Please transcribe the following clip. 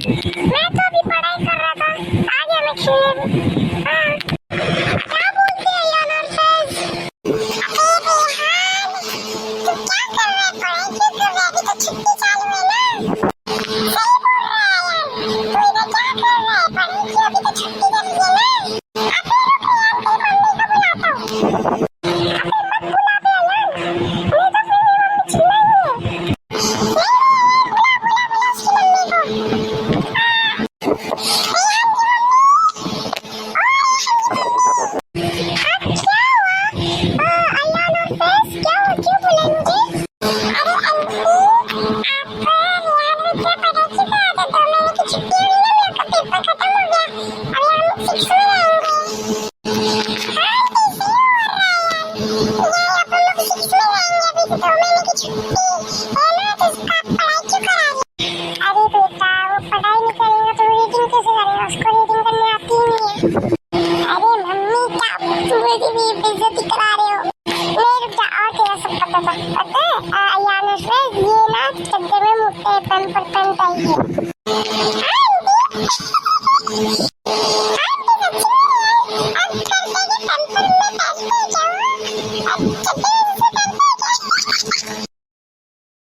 मैं तो अभी पढ़ाई कर रहा था। आ गया मैं खेलने। हाँ, क्या बोलते हैं यार और फैज? अबे रेहान, तू क्या कर रहा है? पढ़ाई क्यों कर रहा है? अभी तो छुट्टी चालू है ना। सही बोल रहा है यार। तू इधर क्या कर रहा है? पढ़ाई क्यों? अभी तो छुट्टी चल रही है ना। अबे रुक यार, तेरी मम्मी को बुलाता हूँ। अबे मत बुला बे यार, नहीं तो फिर मेरी मम्मी चिल्लाएंगे। नहीं बुला बुला बुला उसकी मम्मी को। बेइज्जती करा रहे हो। नहीं रुक जा, और तेरा सब पता था। पता है यार ये ना चक्कर में मुझे पेन पर पेन चाहिए। अब करते कि पेन पर में पैसे जाओ। अब चक्कर में पेन